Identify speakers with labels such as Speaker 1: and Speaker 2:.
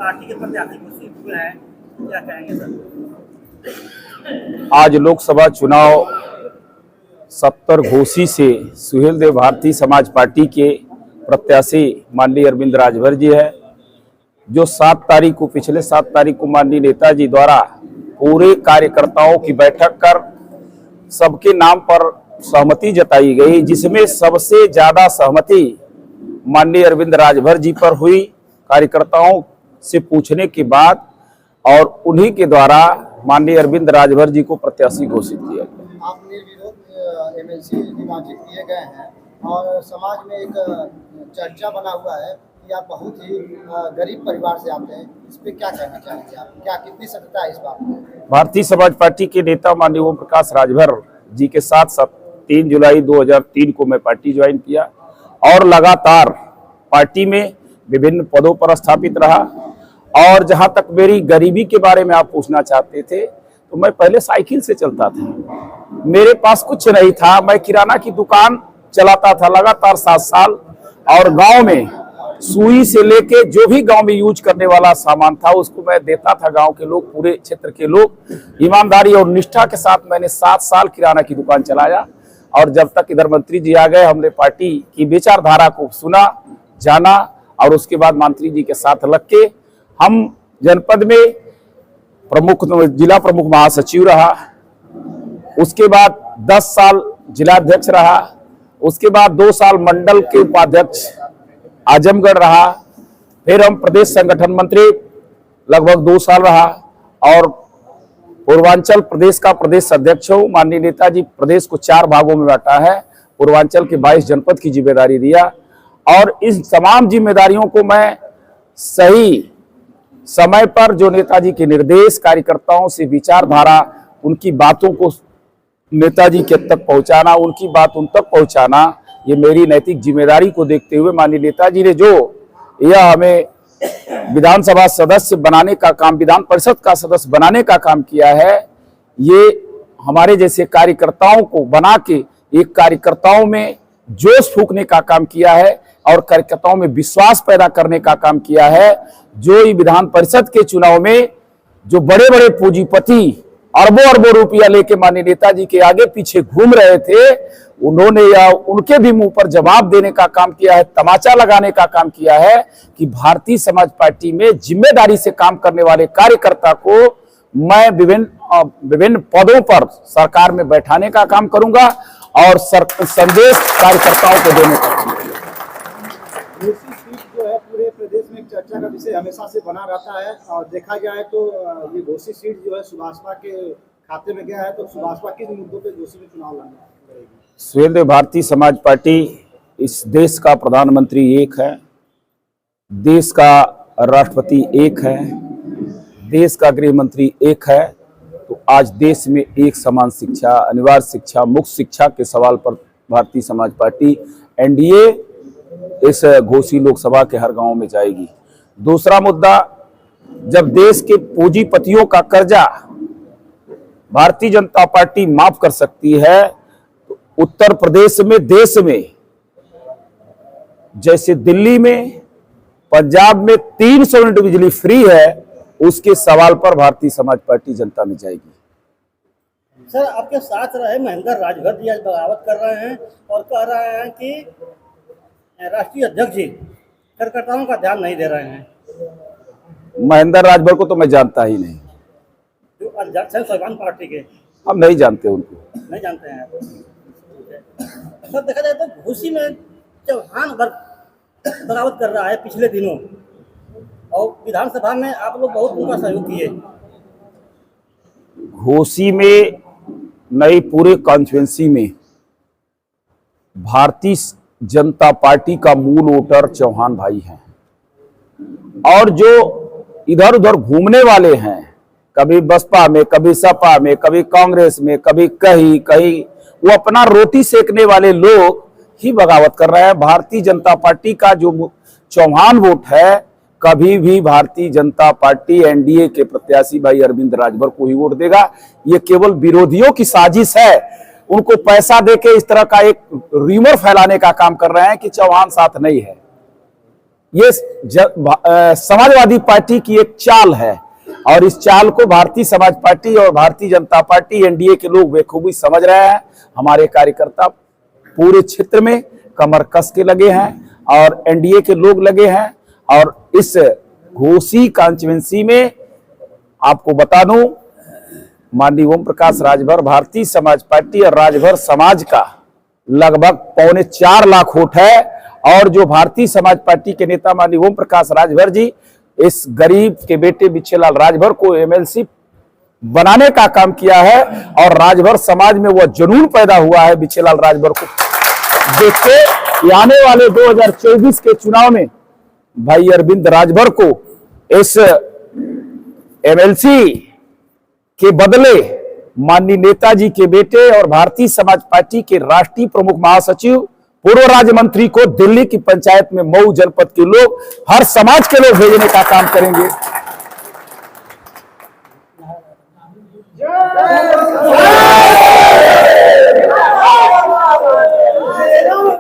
Speaker 1: Party के प्रत्याशी घोषित हुए हैं, क्या कहेंगे सर?
Speaker 2: आज लोकसभा चुनाव 70 घोषी से सुहेलदेव भारतीय समाज पार्टी के प्रत्याशी माननीय अरविंद राजभर जी है, जो 7 तारीख को पिछले 7 तारीख को माननीय नेताजी द्वारा पूरे कार्यकर्ताओं की बैठक कर सबके नाम पर सहमति जताई गई, जिसमें सबसे ज्यादा सहमति माननीय अरविंद राजभर जी पर हुई कार्यकर्ताओं से पूछने के बाद, और उन्हीं के द्वारा माननीय अरविंद राजभर जी को प्रत्याशी घोषित किया गया।
Speaker 3: आप निर्विरोध एमएलसी निर्वाचित किए गए हैं और समाज में एक चर्चा बना हुआ है कि आप बहुत ही गरीब परिवार से आते हैं, इस पे क्या कहना चाहेंगे आप? क्या कितनी सत्यता है इस बात में? भारतीय
Speaker 2: समाज पार्टी के नेता माननीय ओम प्रकाश राजभर जी के साथ 3 जुलाई 2003 को मैं पार्टी ज्वाइन किया और लगातार पार्टी में विभिन्न पदों पर स्थापित रहा। और जहां तक मेरी गरीबी के बारे में आप पूछना चाहते थे, तो मैं पहले साइकिल से चलता था, मेरे पास कुछ नहीं था, मैं किराना की दुकान चलाता था लगातार 7 साल, और गांव में सुई से लेके जो भी गांव में यूज करने वाला सामान था उसको मैं देता था। गांव के लोग, पूरे क्षेत्र के लोग ईमानदारी और निष्ठा के साथ मैंने 7 साल किराना की दुकान चलाया। और जब तक इधर मंत्री जी आ गए, हमने पार्टी की विचारधारा को सुना, जाना, और उसके बाद मंत्री जी के साथ लग के हम जनपद में जिला प्रमुख महासचिव रहा, उसके बाद 10 साल जिलाध्यक्ष रहा, उसके बाद 2 साल मंडल के उपाध्यक्ष आजमगढ़ रहा, फिर हम प्रदेश संगठन मंत्री लगभग 2 साल रहा, और पूर्वांचल प्रदेश का प्रदेश अध्यक्ष हूँ। माननीय नेताजी प्रदेश को 4 भागों में बांटा है, पूर्वांचल के 22 जनपद की जिम्मेदारी दिया, और इस तमाम जिम्मेदारियों को मैं सही समय पर जो नेताजी के निर्देश, कार्यकर्ताओं से विचारधारा, उनकी बातों को नेताजी के तक पहुंचाना, उनकी बात उन तक पहुंचाना, ये मेरी नैतिक जिम्मेदारी को देखते हुए माननीय नेताजी ने जो यह हमें विधानसभा सदस्य बनाने का काम, विधान परिषद का सदस्य बनाने का काम किया है, ये हमारे जैसे कार्यकर्ताओं को बना के एक कार्यकर्ताओं में जोश फूंकने का काम किया है और कार्यकर्ताओं में विश्वास पैदा करने का काम किया है। जो ये विधान परिषद के चुनाव में जो बड़े बड़े पूंजीपति अरबों अरबों रुपया लेके माननीय नेताजी के आगे पीछे घूम रहे थे, उन्होंने या उनके भी मुंह पर जवाब देने का काम किया है, तमाचा लगाने का काम किया है कि भारतीय समाज पार्टी में जिम्मेदारी से काम करने वाले कार्यकर्ता को मैं विभिन्न पदों पर सरकार में बैठाने का काम करूंगा और संदेश कार्यकर्ताओं को देने का काम करूंगा।
Speaker 3: घोसी सीट जो है पूरे प्रदेश में एक चर्चा का विषय हमेशा से बना रहता है, और देखा गया है तो ये घोसी सीट जो है सुभाषपा के खाते में गया है, तो सुभाषपा किस मुद्दों पे घोसी में चुनाव लड़ना पड़ेगी?
Speaker 2: सुहेलदेव भारतीय समाज पार्टी इस देश का प्रधानमंत्री एक है, देश का राष्ट्रपति एक है, देश का गृह मंत्री एक है, तो आज देश में एक समान शिक्षा, अनिवार्य शिक्षा, मुक्त शिक्षा के सवाल पर भारतीय समाज पार्टी एनडीए इस घोसी लोकसभा के हर गांव में जाएगी। दूसरा मुद्दा, जब देश के पूंजीपतियों का कर्जा भारतीय जनता पार्टी माफ कर सकती है, तो उत्तर प्रदेश में, देश में जैसे दिल्ली में, पंजाब में 300 यूनिट बिजली फ्री है, उसके सवाल पर भारतीय समाज पार्टी जनता में जाएगी।
Speaker 1: सर, आपके साथ रहे महेंद्र राजभर जी आज बगावत कर रहे हैं और कह रहे हैं कि राष्ट्रीय अध्यक्ष जी कार्यकर्ताओं का ध्यान नहीं दे रहे हैं।
Speaker 2: महेंद्र राजभर को तो मैं जानता ही नहीं,
Speaker 1: जो अध्यक्ष है स्वाभिमान पार्टी के।
Speaker 2: हम नहीं जानते उनको।
Speaker 1: नहीं जानते हैं सर। देखा जाए तो घोसी में चौहान बगावत कर रहा है पिछले दिनों, और विधानसभा में आप लोग बहुत उनका सहयोग किए।
Speaker 2: घोसी में नई पूरे कॉन्स्टिट्यूएंसी में भारतीय जनता पार्टी का मूल वोटर चौहान भाई हैं, और जो इधर उधर घूमने वाले हैं, कभी बसपा में, कभी सपा में, कभी कांग्रेस में, कभी कहीं, वो अपना रोटी सेकने वाले लोग ही बगावत कर रहे हैं। भारतीय जनता पार्टी का जो चौहान वोट है, कभी भी भारतीय जनता पार्टी एनडीए के प्रत्याशी भाई अरविंद राजभर को ही वोट देगा। ये केवल विरोधियों की साजिश है, उनको पैसा देके इस तरह का एक रूमर फैलाने का काम कर रहे हैं कि चौहान साथ नहीं है। ये समाजवादी पार्टी की एक चाल है और इस चाल को भारतीय समाज पार्टी और भारतीय जनता पार्टी एनडीए के लोग बेखूबी समझ रहे हैं। हमारे कार्यकर्ता पूरे क्षेत्र में कमर कस के लगे हैं और एनडीए के लोग लगे हैं। और इस घोसी कॉन्स्टिट्यूएंसी में आपको बता दूं, माननीय ओम प्रकाश राजभर भारतीय समाज पार्टी और राजभर समाज का लगभग 4.25 लाख वोट है। और जो भारतीय समाज पार्टी के नेता माननीय ओम प्रकाश राजभर जी इस गरीब के बेटे बिछेलाल राजभर को एमएलसी बनाने का काम किया है और राजभर समाज में वह जुनून पैदा हुआ है बिछेलाल राजभर को देख के कि आने वाले 2024 के चुनाव में भाई अरविंद राजभर को इस एमएलसी के बदले माननीय नेताजी के बेटे और भारतीय समाज पार्टी के राष्ट्रीय प्रमुख महासचिव पूर्व राज्य मंत्री को दिल्ली की पंचायत में मऊ जनपद के लोग, हर समाज के लोग भेजने का काम करेंगे।